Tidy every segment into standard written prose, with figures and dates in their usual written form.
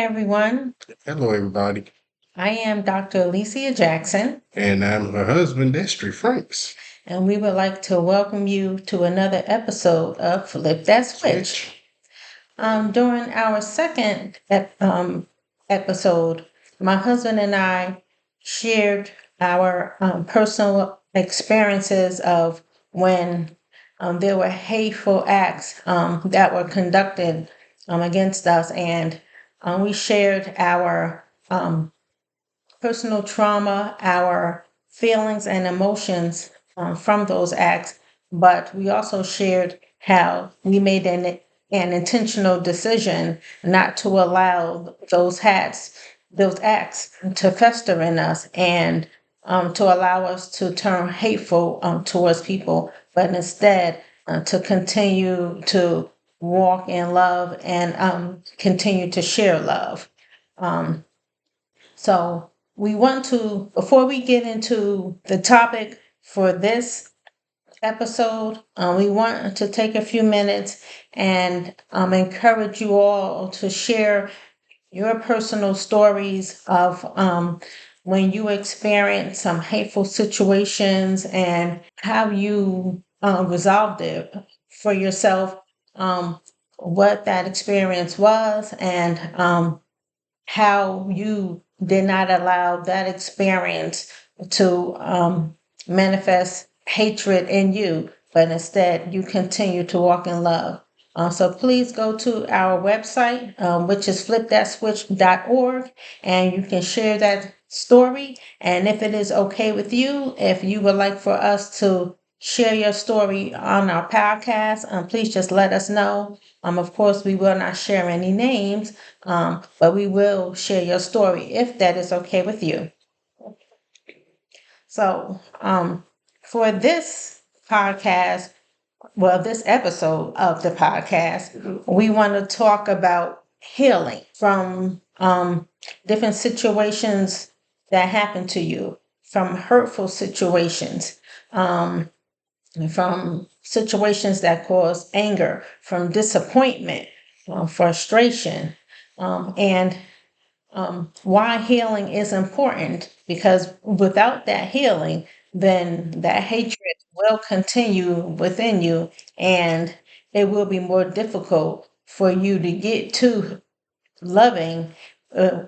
everyone. Hello, everybody. I am Dr. Alicia Jackson, And I'm her husband, Destry Franks. and we would like to welcome you to another episode of Flip That Switch. Switch. During our second episode, my husband and I shared our personal experiences of when there were hateful acts that were conducted against us, and we shared our personal trauma, our feelings and emotions from those acts, but we also shared how we made an intentional decision not to allow those acts to fester in us and to allow us to turn hateful towards people, but instead to continue to walk in love and continue to share love. Um, so we want to, before we get into the topic for this episode, we want to take a few minutes and encourage you all to share your personal stories of when you experience some hateful situations and how you resolved it for yourself, what that experience was, and how you did not allow that experience to manifest hatred in you, but instead you continue to walk in love. So please go to our website, which is flipthatswitch.org, and you can share that story. And if it is okay with you, if you would like for us to share your story on our podcast, please just let us know. Of course, we will not share any names, but we will share your story if that is okay with you. So, for this podcast, well, this episode of the podcast, we want to talk about healing from different situations that happen to you, from hurtful situations, um, from situations that cause anger, from disappointment, frustration, and why healing is important, because without that healing, then that hatred will continue within you and it will be more difficult for you to get to loving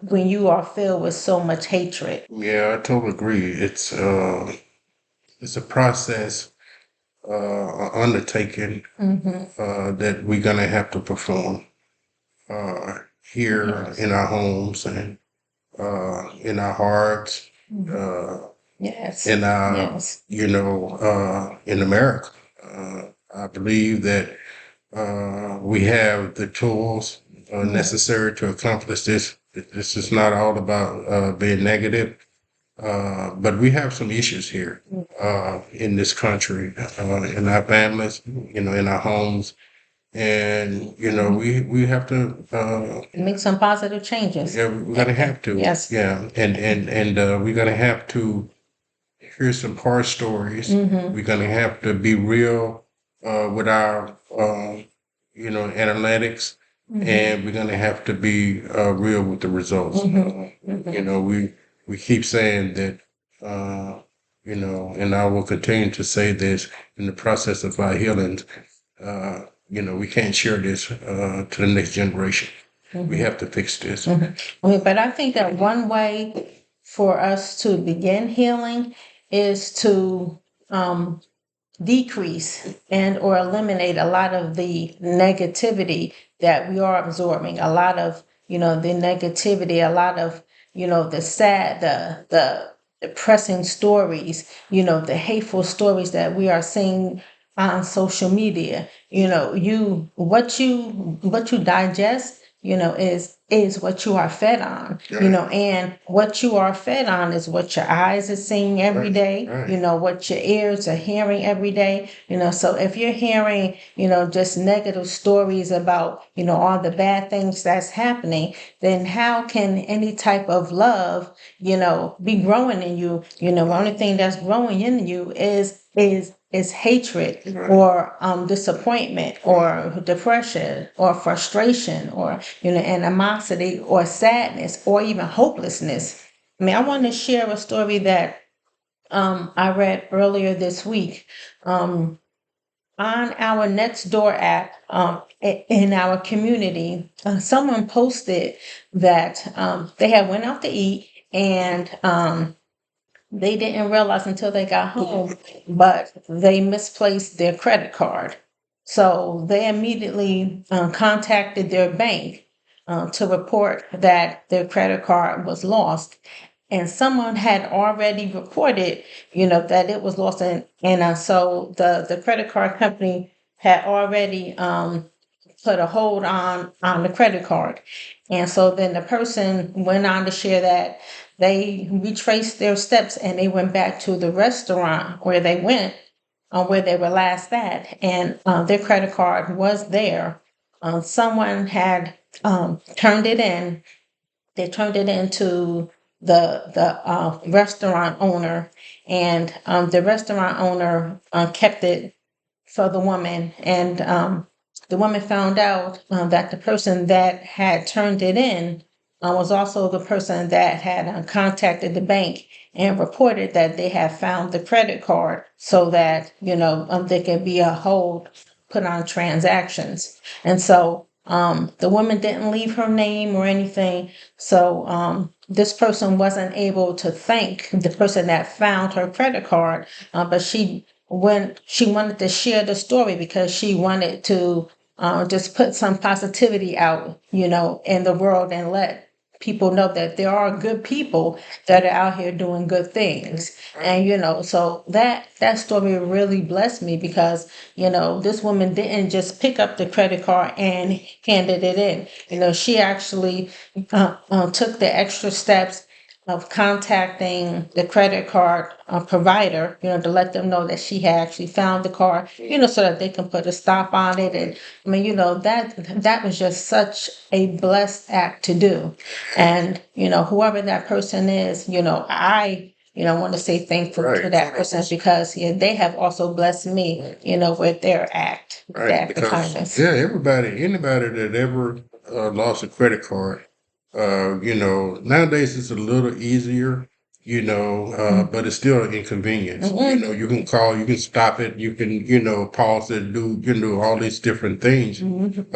when you are filled with so much hatred. Yeah, I totally agree. It's a process, undertaking that we're gonna have to perform here Yes. in our homes and in our hearts, Mhm. uh, Yes. in our, Yes. in America. I believe that we have the tools Yes. necessary to accomplish this. This is not all about being negative, but we have some issues here in this country, in our families, in our homes, and we have to. Make some positive changes. Yeah, we're gonna have to. Yes. Yeah, and we're gonna have to hear some horror stories. We're gonna have to be real with our analytics, and we're gonna have to be real with the results. We keep saying that, and I will continue to say this in the process of our healing. We can't share this to the next generation. We have to fix this. But I think that one way for us to begin healing is to um, decrease and or eliminate a lot of the negativity that we are absorbing, a lot of the negativity, a lot of the sad, the depressing stories, the hateful stories that we are seeing on social media. What you digest, is what you are fed on. And what you are fed on is what your eyes are seeing every day. Right. What your ears are hearing every day. So if you're hearing just negative stories about all the bad things that's happening, then how can any type of love be growing in you? The only thing that's growing in you is is hatred or disappointment or depression or frustration or animosity or sadness or even hopelessness. I mean, I want to share a story that I read earlier this week. On our Nextdoor app, in our community, someone posted that they had went out to eat and they didn't realize until they got home, but they misplaced their credit card. So they immediately contacted their bank to report that their credit card was lost. And someone had already reported, that it was lost, and so the credit card company had already put a hold on the credit card. And so then the person went on to share that they retraced their steps and they went back to the restaurant where they went, where they were last at, and their credit card was there. Someone had turned it in. They turned it into the restaurant owner, and the restaurant owner kept it for the woman. And the woman found out that the person that had turned it in was also the person that had contacted the bank and reported that they had found the credit card so that, there could be a hold put on transactions. And so the woman didn't leave her name or anything. So this person wasn't able to thank the person that found her credit card, but she wanted to share the story because she wanted to just put some positivity out, in the world and let people know that there are good people that are out here doing good things. And so that story really blessed me because this woman didn't just pick up the credit card and handed it in. She actually took the extra steps of contacting the credit card provider, to let them know that she had actually found the card, so that they can put a stop on it. And I mean, that was just such a blessed act to do. And whoever that person is, I want to say thankful to Right. that person because they have also blessed me, with their act, Right, their act of because kindness. anybody that ever lost a credit card, nowadays it's a little easier, but it's still an inconvenience. Mhm. You can call, you can stop it, you can, pause it, do all these different things. Mhm.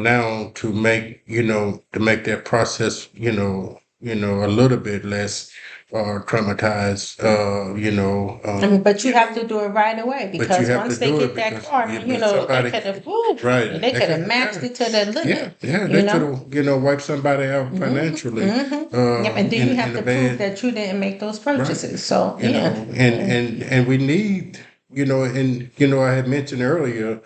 Now to make that process, a little bit less traumatized, I mean, but you have to do it right away but you because have to once they do it get that because card, but they somebody, could have, woo, right? they They could have could, maxed yeah, it to the yeah, limit, yeah. you They could know? have, wipe somebody out financially, Yep, and then you have in a to prove bad, that you didn't make those right? purchases. So, yeah. And we need, and I had mentioned earlier,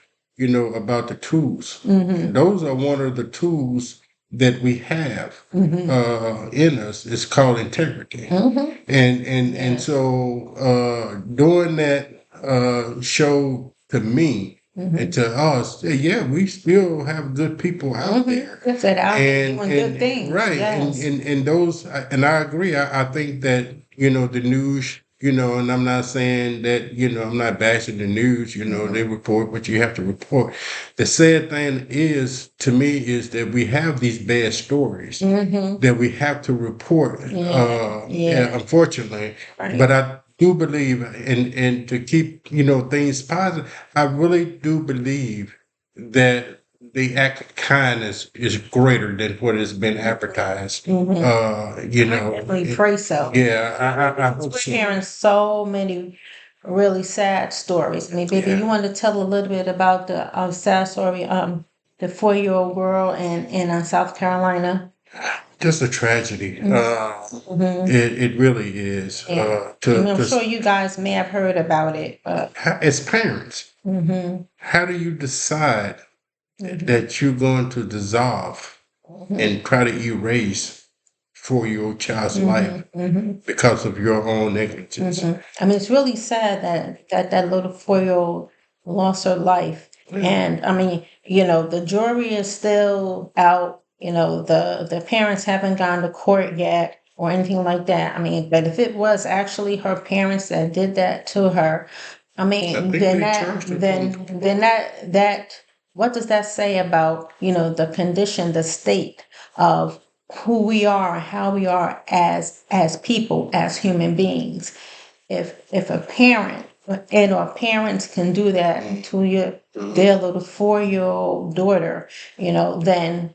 about the tools. Mm-hmm. Those are one of the tools that we have Mm-hmm. in us. It's called integrity. Mm-hmm. And Yes. so doing that showed to me and Mm-hmm. to us, yeah, we still have good people out there. That's it out here And doing good and things. right, Yes. and those, and I agree. I think that the news, and I'm not saying that I'm not bashing the news. They report what you have to report. The sad thing is, to me, is that we have these bad stories Mm-hmm. that we have to report, Yeah. Yeah. unfortunately. But Right. I do believe, and to keep things positive, I really do believe that the act of kindness is greater than what has been advertised. Mm-hmm. I I definitely pray so. yeah, I Because hope we're so. hearing so many really sad stories. I mean, baby, you Yeah, want to tell a little bit about the sad story, the 4-year-old girl in South Carolina? just a tragedy. Mm-hmm. It really is. Yeah. I mean, I'm sure you guys may have heard about it, but As parents, mm-hmm. how do you decide Mm-hmm. that you're going to dissolve Mm-hmm. and try to erase 4-year-old child's life Mm-hmm. Mm-hmm. because of your own negligence? I mean, it's really sad that little 4-year-old lost her life. Yeah. And I mean, the jury is still out. The parents haven't gone to court yet or anything like that. I mean, but if it was actually her parents that did that to her, I I mean, think then they that, charged her from. then that, what does that say about, the condition, the state of who we are and how we are as people, as human beings? If a parent and or parents can do that to their little 4-year-old daughter, then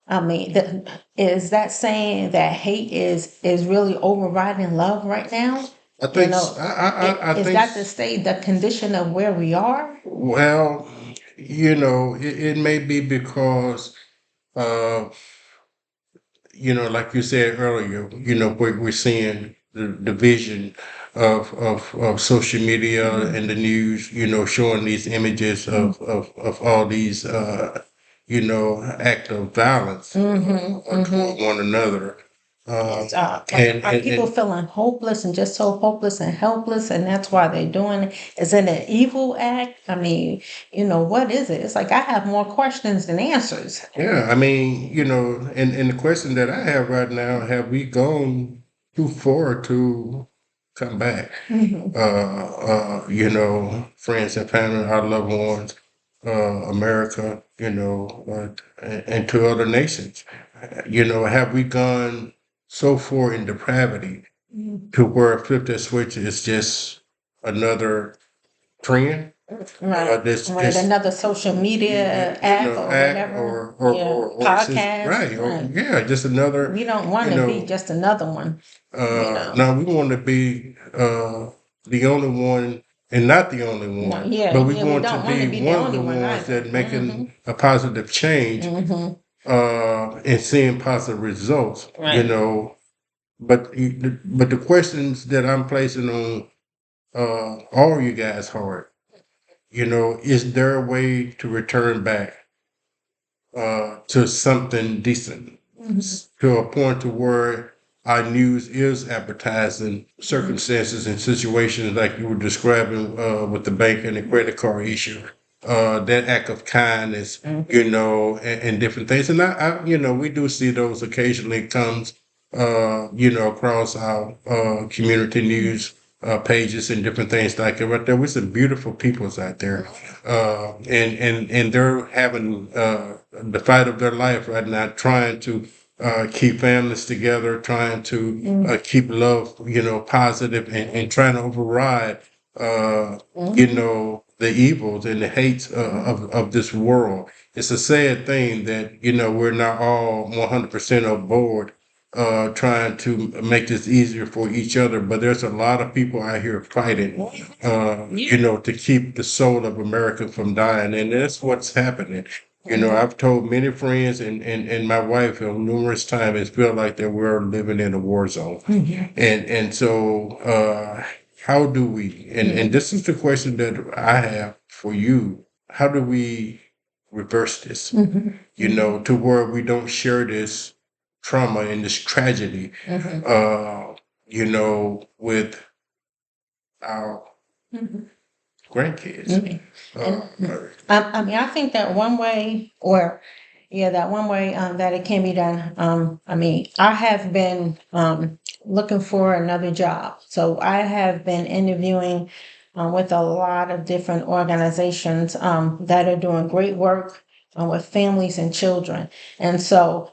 I mean, is that saying that hate is really overriding love right now? I You think know, I is think that the state, the condition of where we are? well, it may be because uh, like you said earlier, we're seeing the division of social media and the news, showing these images of all these, act of violence toward one another. Yes, are And people feeling hopeless and just so hopeless and helpless, and that's why they're doing it? Is it an evil act? I mean, what is it? It's like I have more questions than answers. yeah, I mean, and the question that I have right now, have we gone too far to come back? Mhm. Friends and family, our loved ones, America, and to other nations. Have we gone so far in depravity Mhm. to where flip that switch is just another trend? Right, This right. just Another social media app or act whatever. or Yeah, it's just podcast. right or Right. yeah, just another, We don't want you to be know. just another one. Now we want to be the only one and not the only No, one, yeah, but we yeah. We want to don't want to be be the one of only the one ones either. that Mm-hmm. making a positive change Mm-hmm. and seeing positive results. Right. But the questions that I'm placing on all you guys' heart, is there a way to return back to something decent, to a point to where our news is advertising circumstances and situations like you were describing with the bank and the credit card issue, that act of kindness, and different things. And we do see those occasionally comes, across our community news pages and different things like that. But there was some beautiful peoples out there, and they're having the fight of their life right now, trying to keep families together, trying to keep love, positive, and trying to override, the evils and the hates of this world. It's a sad thing that we're not all 100% on board trying to make this easier for each other. But there's a lot of people out here fighting, to keep the soul of America from dying. And that's what's happening. I've told many friends and my wife numerous times it feels like that we're living in a war zone. And so how do we and this is the question that I have for you. How do we reverse this? Mhm. To where we don't share this trauma and this tragedy, Mhm. with our Mhm. grandkids. Mhm. And I mean, I think that one way, or yeah, that one way that it can be done. I mean, I have been looking for another job, so I have been interviewing with a lot of different organizations that are doing great work with families and children, and so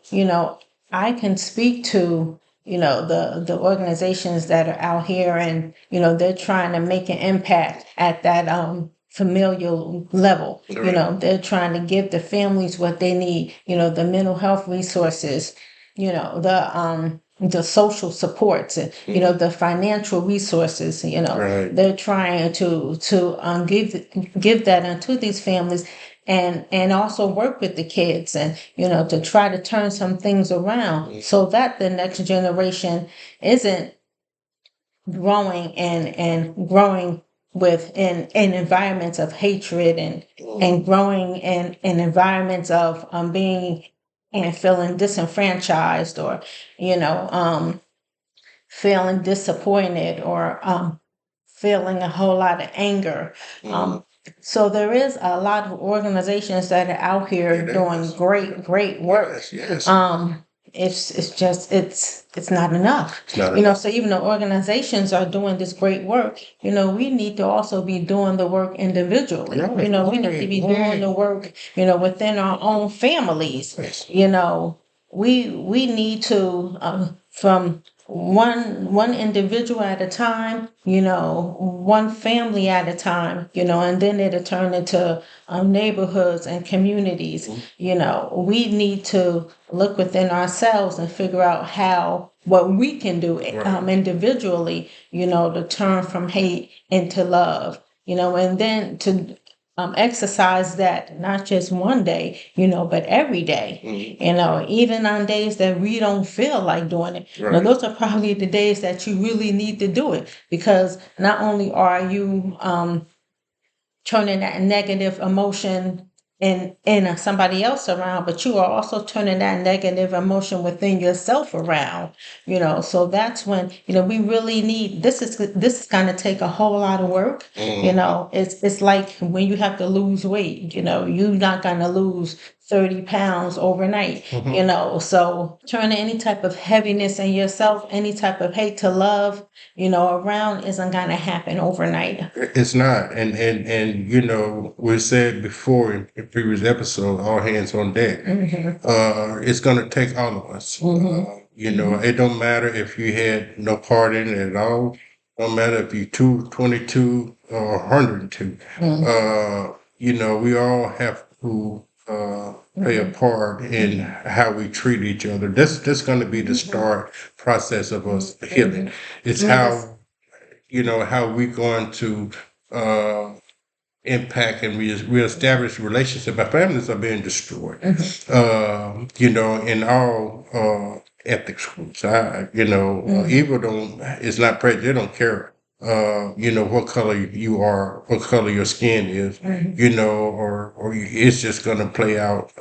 I can speak to the organizations that are out here, and they're trying to make an impact at that familial level. Right. They're trying to give the families what they need, the mental health resources, the social supports, and the financial resources. Right. They're trying to give that unto these families, and also work with the kids, and to try to turn some things around so that the next generation isn't growing with in environments of hatred, and growing in environments of being and feeling disenfranchised, or you know um feeling disappointed, or feeling a whole lot of anger. So there is a lot of organizations that are out here It doing is. great work. Yes, yes. Um, it's not enough. It's not You know, enough. so even though organizations are doing this great work, you know, we need to also be doing the work individually. Right, You know, we need to be doing right. the work, you know, within our own families. Yes. You know, we need to from one individual at a time, you know, one family at a time, you know, and then it'll turn into neighborhoods and communities. You know, we need to look within ourselves and figure out how what we can do Right. individually, you know, to turn from hate into love, you know, and then to exercise that not just one day, you know, but every day. You know, even on days that we don't feel like doing it. You know, Right. those are probably the days that you really need to do it, because not only are you turning that negative emotion in somebody else around, but you are also turning that negative emotion within yourself around. You know, so that's when, you know, we really need, this is going to take a whole lot of work. You know, it's like when you have to lose weight, you know, you're not going to lose 30 pounds overnight. You know, so turning any type of heaviness in yourself, any type of hate to love, you know, around isn't going to happen overnight. It's not, and you know, we said before in previous episode, all hands on deck. It's gonna take all of us. You know, it don't matter if you had no part in it at all. Don't matter if you 22 or 102. You know, we all have to play a part in how we treat each other. That's going to be the start process of us healing. It's how, you know, how we going to uh, impact and reestablish relationship. Our families are being destroyed. You know, in all ethics groups. You know, evil don't is not present. They don't care. You know what color you are, what color your skin is. You know, or it's just going to play out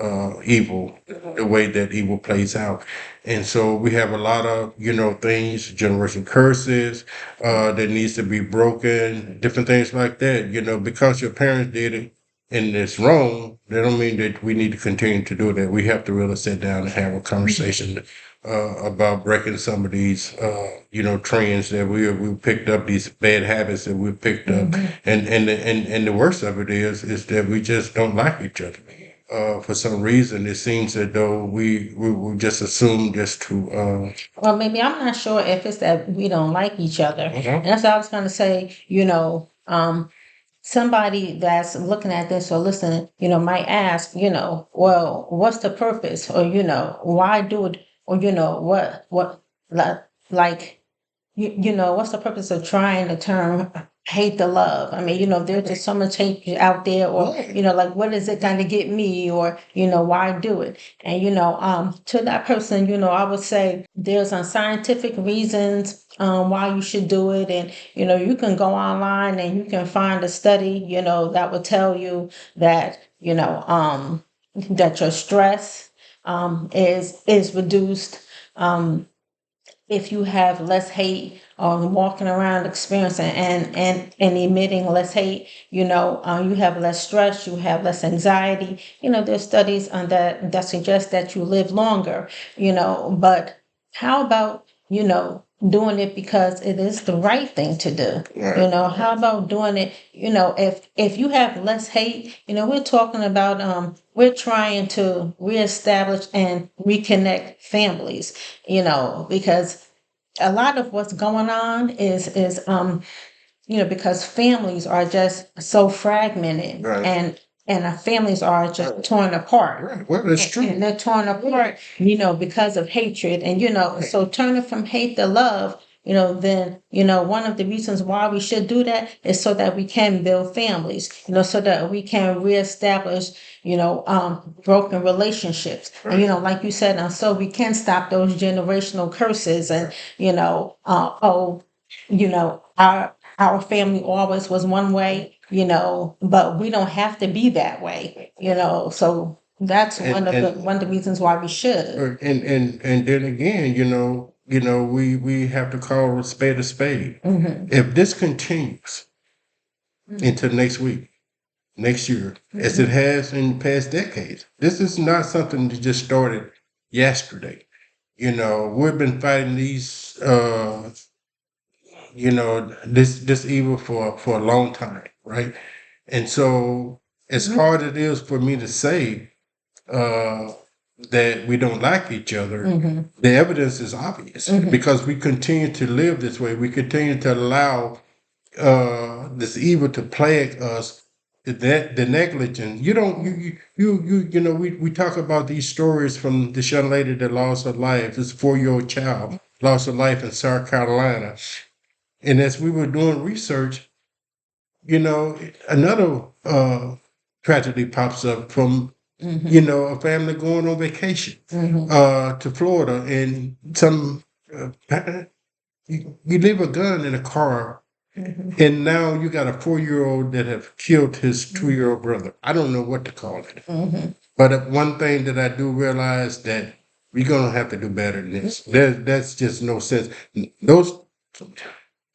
evil the way that evil plays out. And so we have a lot of, you know, things, generation curses, that needs to be broken, different things like that, you know, because your parents did it and it's wrong, that don't mean that we need to continue to do that. We have to really sit down and have a conversation about breaking some of these, you know, trends that we picked up, these bad habits that we picked up, and the worst of it is that we just don't like each other. For some reason, it seems as though we just assume just to. Well, maybe I'm not sure if it's that we don't like each other. And that's what I was going to say, you know, somebody that's looking at this or listening, you know, might ask, you know, well, what's the purpose? Or, you know, why do it? Or, you know, like, you know, what's the purpose of trying to turn hate to love? I mean, you know, there's just so much hate out there, or, you know, like, what is it going to get me? Or, you know, why do it? And, you know, to that person, you know, I would say there's some scientific reasons why you should do it. And, you know, you can go online and you can find a study, you know, that will tell you that, you know, that your stress is reduced. If you have less hate or walking around experiencing and emitting less hate, you know, you have less stress, you have less anxiety. You know, there's studies on that suggest that you live longer, you know, but how about, you know, doing it because it is the right thing to do? You know, how about doing it, you know, if you have less hate, you know, we're talking about we're trying to reestablish and reconnect families, you know, because a lot of what's going on is you know, because families are just so fragmented, Right. and our families are just torn apart. Right. Well, that's true. And they're torn apart, you know, because of hatred. And, you know, so turning from hate to love, you know, then, you know, one of the reasons why we should do that is so that we can build families, you know, so that we can reestablish, you know, broken relationships. And, you know, like you said, so we can stop those generational curses and, you know, you know, our family always was one way, you know, but we don't have to be that way, you know. So that's one of the reasons why we should. And then again, you know, we have to call a spade a spade. If this continues into next week, next year, as it has in past decades, this is not something that just started yesterday. You know, we've been fighting these, this evil for a long time, right? And so, as hard it is for me to say uh, that we don't like each other, the evidence is obvious because we continue to live this way. We continue to allow this evil to plague us. That the negligence. You don't. You know. We talk about these stories from this young lady that lost her life. This 4-year-old child lost her life in South Carolina. And as we were doing research, another tragedy pops up from a family going on vacation to Florida, and some you leave a gun in a car, and now you got a 4-year-old that have killed his 2-year-old brother. I don't know what to call it, but one thing that I do realize that we're gonna have to do better than this. That's just no sense. Those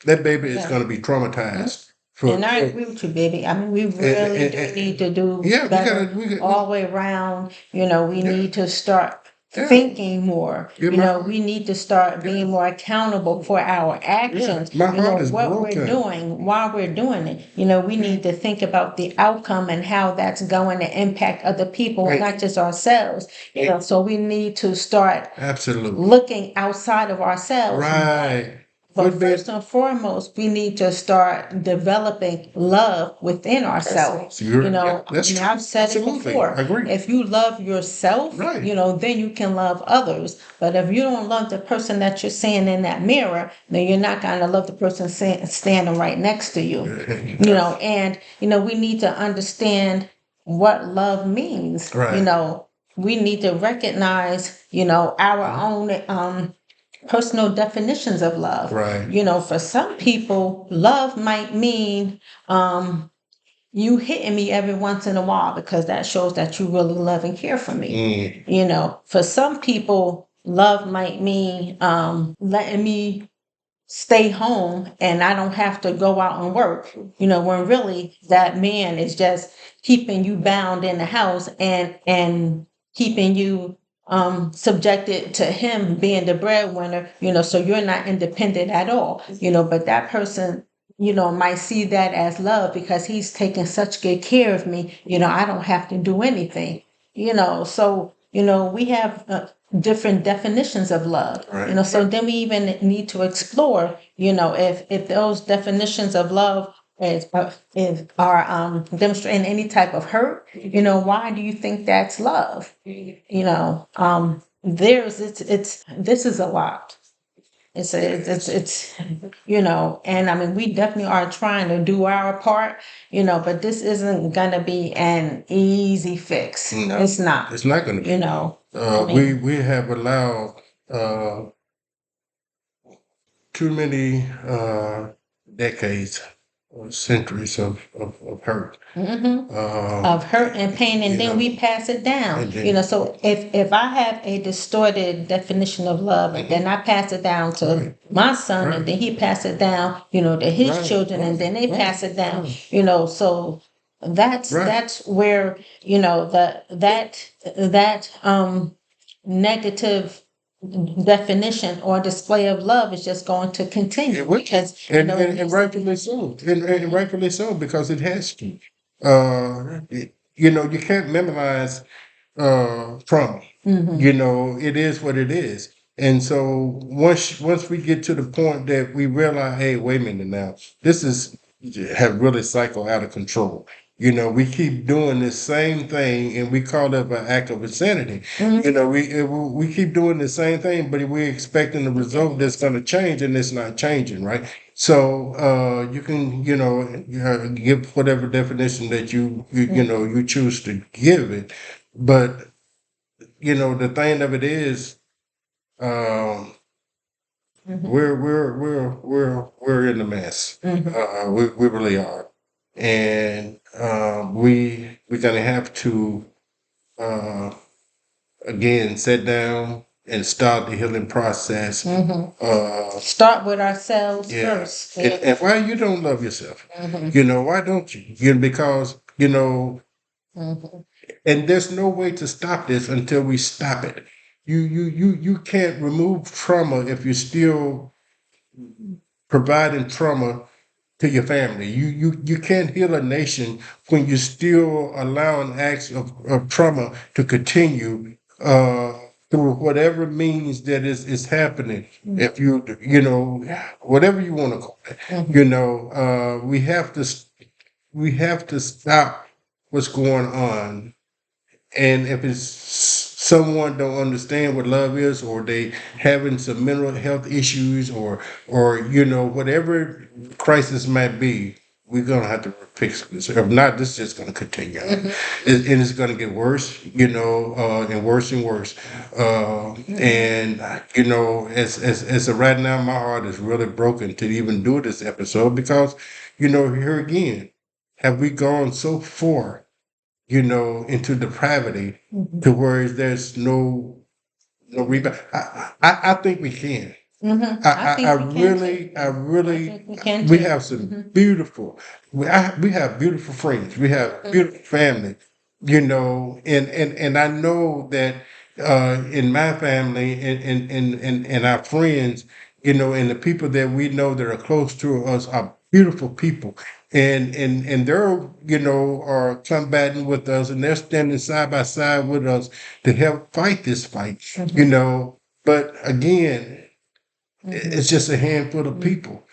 that baby is Yeah. going to be traumatized. And I agree with you, baby. I mean, we really do need to do Yeah, better we all the way around. You know, we Yeah. need to start Yeah. thinking more. Yeah, You know, we need to start being more accountable for our actions. my You know, heart is what broken. we're doing while we're doing it. You know, we need to think about the outcome and how that's going to impact other people, Right. not just ourselves. You know, so we need to start Absolutely. looking outside of ourselves. Right. But But first and foremost, we need to start developing love within ourselves. You know, that's and true. I've said it Absolutely. before. I agree. If you love yourself, Right. you know, then you can love others. But if you don't love the person that you're seeing in that mirror, then you're not going to love the person standing right next to you. You know, and, you know, we need to understand what love means. Right. You know, we need to recognize, you know, our own personal definitions of love. Right. You know, for some people, love might mean you hitting me every once in a while because that shows that you really love and care for me. You know, for some people, love might mean letting me stay home and I don't have to go out and work. You know, when really that man is just keeping you bound in the house and keeping you subjected to him being the breadwinner, you know, so you're not independent at all. You know, but that person, you know, might see that as love because he's taking such good care of me. You know, I don't have to do anything. You know, so you know, we have different definitions of love. Right. You know, so then we even need to explore, you know, if those definitions of love are demonstrating any type of hurt, you know, why do you think that's love? You know, it's this is a lot. It's you know, and I mean we definitely are trying to do our part, you know, but this isn't gonna be an easy fix. No, It's not. It's not going to be. You know, I mean, We have allowed too many decades or centuries of hurt. of hurt and pain, and you then know, we pass it down. and then- You know, so if I have a distorted definition of love, and then I pass it down to Right. my son, Right. and then he pass it down, you know, to his Right. children, and then they Right. pass it down. You know, so that's Right. where you know that negative definition or display of love is just going to continue It will. because you and, know and rightfully so, and rightfully so because it has to. You can't minimize trauma. You know, it is what it is. And so once we get to the point that we realize, hey, wait a minute now, this is have really cycled out of control. You know, we keep doing the same thing, and we call it an act of insanity. You know, we keep doing the same thing, but we're expecting a result that's going to change, and it's not changing, right? So you can, give whatever definition that you choose to give it, but the thing of it is, um, we're in a mess. We really are, and we're gonna have to again sit down and start the healing process. start with ourselves Yeah, first. and why you don't love yourself? Why don't you? Because and there's no way to stop this until we stop it. you can't remove trauma if you're still providing trauma to your family. You can't heal a nation when you're still allowing acts of trauma to continue through whatever means that is happening. If you know, whatever you want to call it, we have to stop what's going on. And if it's someone don't understand what love is, or they having some mental health issues, or whatever crisis might be, we're gonna have to fix this. If not, this is just gonna continue, and it's gonna get worse, and worse and worse. And as of right now, my heart is really broken to even do this episode because, here again, have we gone so far? Into depravity to where there's no rebound. I think we can. I really, We can we too. have some beautiful, we have beautiful friends. We have beautiful family, and I know that in my family and our friends, and the people that we know that are close to us are beautiful people. And they're, are combating with us, and they're standing side by side with us to help fight this fight, But again, it's just a handful of people.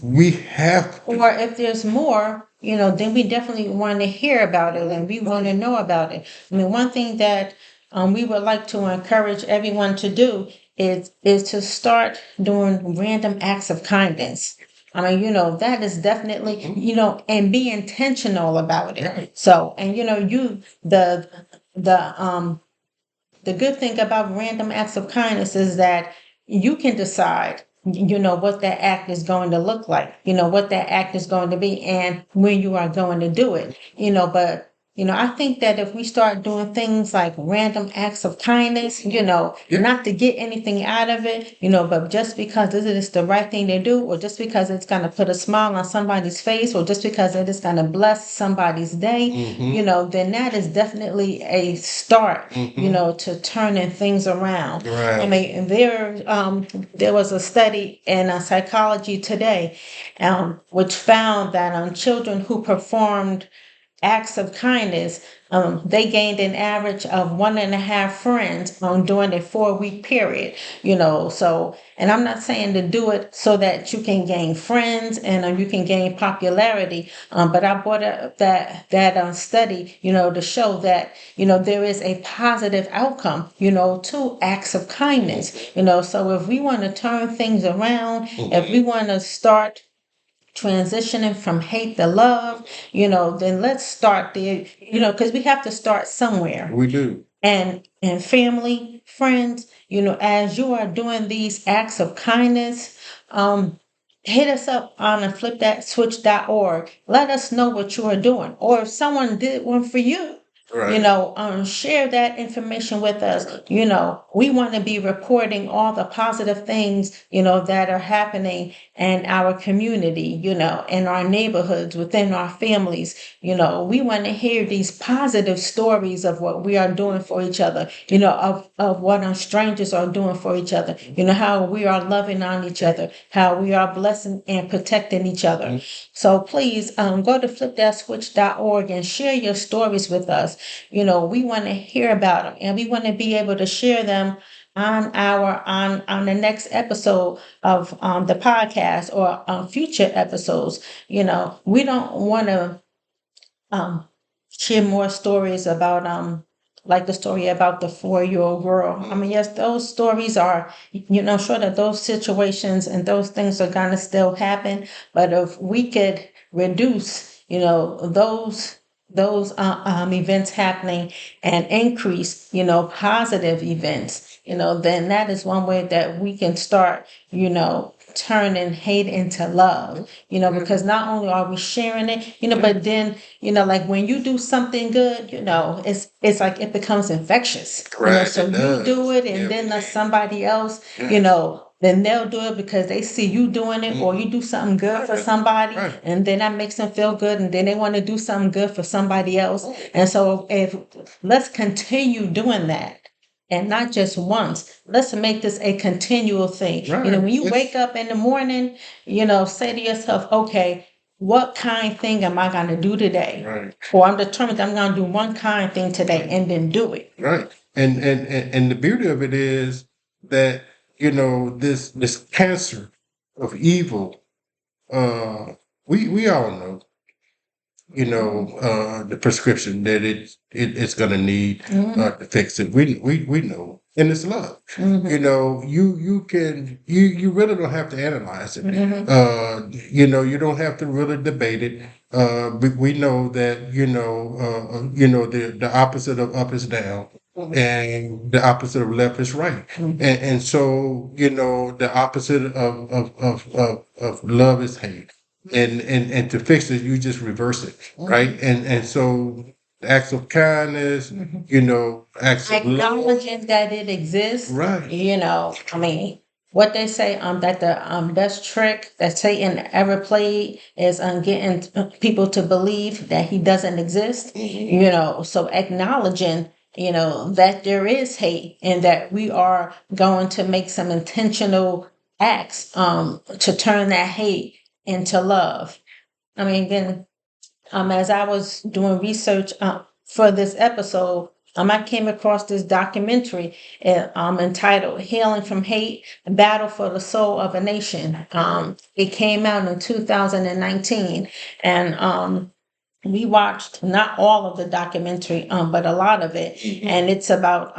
We have Or if there's more, then we definitely want to hear about it and we want to know about it. I mean, one thing that we would like to encourage everyone to do is to start doing random acts of kindness. I mean, that is definitely, and be intentional about it. Right. So, and the good thing about random acts of kindness is that you can decide, what that act is going to look like, what that act is going to be, and when you are going to do it, but I think that if we start doing things like random acts of kindness, Yeah. not to get anything out of it, but just because it is the right thing to do, or just because it's going to put a smile on somebody's face, or just because it is going to bless somebody's day, then that is definitely a start, to turning things around. I Right. mean, there was a study in Psychology Today, which found that children who performed acts of kindness, they gained an average of 1.5 friends during a 4-week period. So, and I'm not saying to do it so that you can gain friends and you can gain popularity, but I brought up that study, to show that there is a positive outcome, to acts of kindness. So if we want to turn things around, if we want to start transitioning from hate to love, then let's start there, because we have to start somewhere. We do. And family, friends, as you are doing these acts of kindness, hit us up on a flipthatswitch.org. Let us know what you are doing. Or if someone did one for you, Right. share that information with us. We want to be reporting all the positive things, that are happening in our community, in our neighborhoods, within our families. We want to hear these positive stories of what we are doing for each other, of what our strangers are doing for each other, how we are loving on each other, how we are blessing and protecting each other. So please go to flipthatswitch.org and share your stories with us. We want to hear about them, and we want to be able to share them on the next episode of the podcast, or future episodes. We don't want to um, share more stories about like the story about the 4-year-old girl. I mean, yes, those stories are, sure that those situations and those things are gonna still happen, but if we could reduce, those events happening and increase, positive events, then that is one way that we can start, turning hate into love, because not only are we sharing it, but then, like when you do something good, it's like it becomes infectious. Right, So it you does. do it, and Yeah. then somebody else, Yeah. then they'll do it because they see you doing it, or you do something good for somebody, Right. and then that makes them feel good, and then they want to do something good for somebody else. And so if let's continue doing that. and not just once. Let's make this a continual thing. Right. When you It's wake up in the morning, say to yourself, okay, what kind thing am I going to do today? right. Or I'm determined I'm going to do one kind thing today and then do it. Right. And the beauty of it is that, this cancer of evil, uh, we all know, the prescription that it's gonna need to fix it. We know. And it's love. You really don't have to analyze it. You don't have to really debate it. But we know that, the opposite of up is down. And the opposite of left is right. And so, the opposite of love is hate. And to fix it, you just reverse it, right? And so acts of kindness, acts of love, Acknowledging that it exists. right? What they say, that the best trick that Satan ever played is getting people to believe that he doesn't exist. So acknowledging, that there is hate and that we are going to make some intentional acts to turn that hate into love. Again, as I was doing research for this episode, I came across this documentary entitled Healing from Hate, A Battle for the Soul of a Nation. It came out in 2019. And we watched not all of the documentary, but a lot of it. And it's about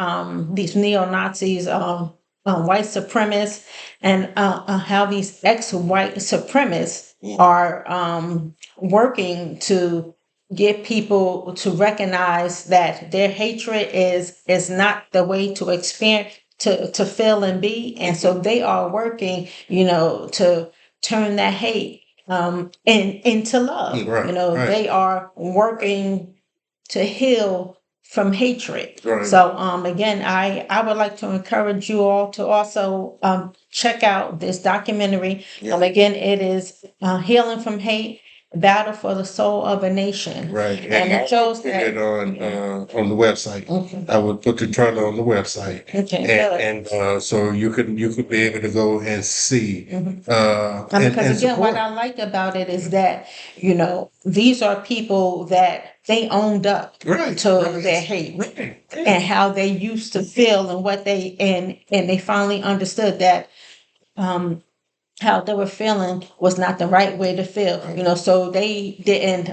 these neo-Nazis, white supremacists, and how these ex-white supremacists are working to get people to recognize that their hatred is not the way to experience to feel and be. And so they are working, to turn that hate into love. Right, right. They are working to heal from hatred. Right. So again, I would like to encourage you all to also check out this documentary. Again, it is Healing from Hate, Battle for the Soul of a Nation. Right. And it shows put that it on the website. Okay. I would put the trailer on the website. Okay, good. And so you could be able to go and see and Because again, support. what I like about it is that, these are people that they owned up Right, to right. their hate Right. and how they used to feel and what and they finally understood that how they were feeling was not the right way to feel, so they didn't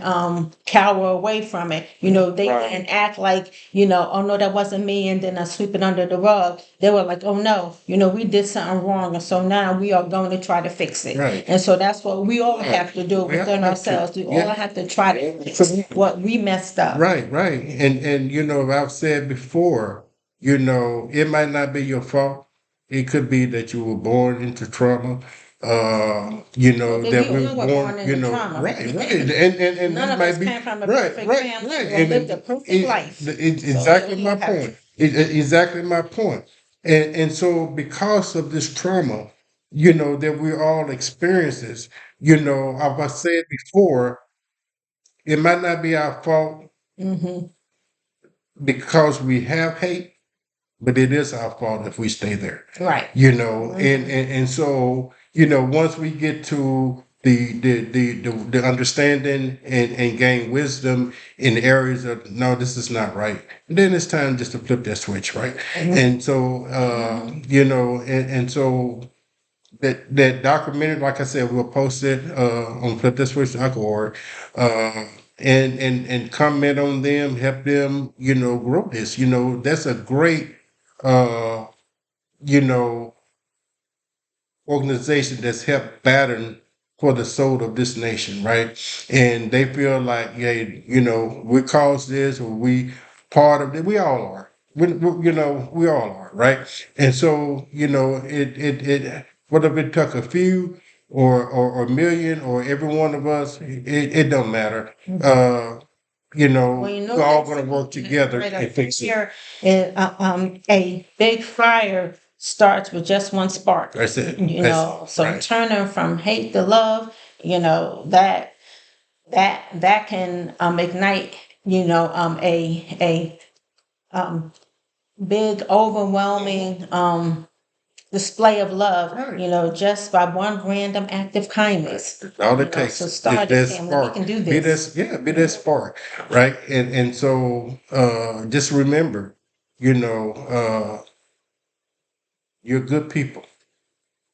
cower away from it. They Right. didn't act like, oh no, that wasn't me, and then I sweep it under the rug. They were like, oh no, we did something wrong, and so now we are going to try to fix it. Right. And so that's what we all Right. have to do We within have to, ourselves. We yeah. all have to try to fix what we messed up. Right, right. And I've said before, it might not be your fault. It could be that you were born into trauma. Well, That we we all were were born born, into trauma. right, right. And None this of might us be came from a right, perfect right, family right. or And lived a perfect life. exactly we my all have point. Exactly my point. And so because of this trauma, that we all experiences, I've said before, it might not be our fault hmm because we have hate, but it is our fault if we stay there. Right. And so, once we get to the understanding and gain wisdom in areas of no, this is not right, then it's time just to flip that switch, right? And so and so that documentary, like I said, we'll post it on flipthatswitch.org. And comment on them, help them, grow this. That's a great uh, you know, organization that's helped battering for the soul of this nation, right? And they feel like, yeah, we caused this or we part of it. We all are. We all are, right? And so, it whether it took a few or a million or every one of us, it don't matter. Well, We're all that's going to work together right and up fix it. here. A big fire starts with just one spark. That's it. So right. turning from hate to love, that can ignite, a big, overwhelming display of love, Right. just by one random act of kindness. That's all it So takes is start it, that family. We spark. can do Be this. that, yeah, be that spark, right? And so just remember, you know, you're good people,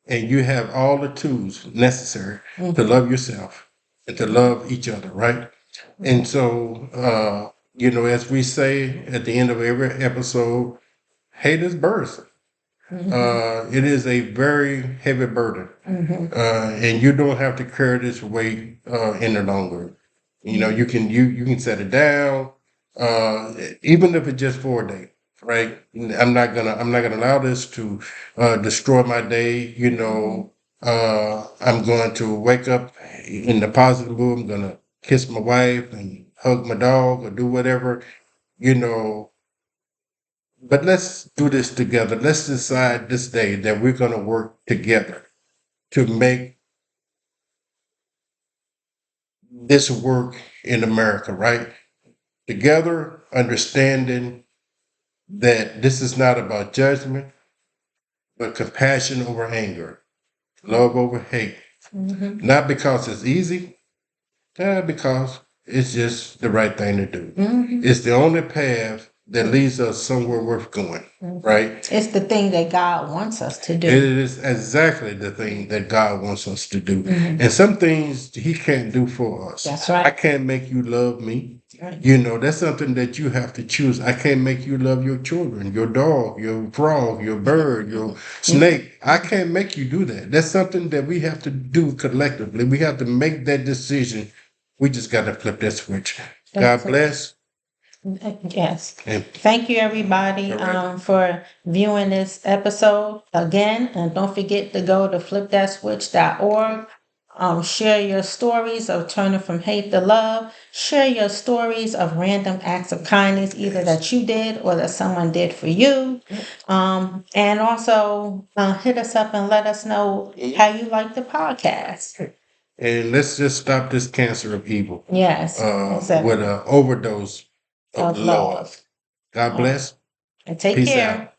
and you have all the tools necessary to love yourself and to love each other, right? And so, as we say at the end of every episode, hate is burdensome. It is a very heavy burden, and you don't have to carry this weight any longer. You can set it down, even if it's just for a day, right? I'm not gonna allow this to destroy my day. I'm going to wake up in the positive mood. I'm gonna kiss my wife and hug my dog or do whatever, you know. But let's do this together. Let's decide this day that we're gonna work together to make this work in America, right? Together, understanding that this is not about judgment, but compassion over anger, love over hate. Not because it's easy, because it's just the right thing to do. It's the only path that leads us somewhere worth going, right? It's the thing that God wants us to It do. is exactly the thing that God wants us to do. And some things He can't do for us. That's I right. can't make you love me. Right. That's something that you have to choose. I can't make you love your children, your dog, your frog, your bird, your snake. I can't make you do that. That's something that we have to do collectively. We have to make that decision. We just got to flip that switch. God bless. Yes. And Thank you, everybody, all right. for viewing this episode again. And don't forget to go to flipthatswitch.org. Share your stories of turning from hate to love. Share your stories of random acts of kindness, either that you did or that someone did for you. And also hit us up and let us know how you like the podcast. And let's just stop this cancer of evil Yes, with exactly. an overdose of Of love. love. God bless. And take Peace care. out.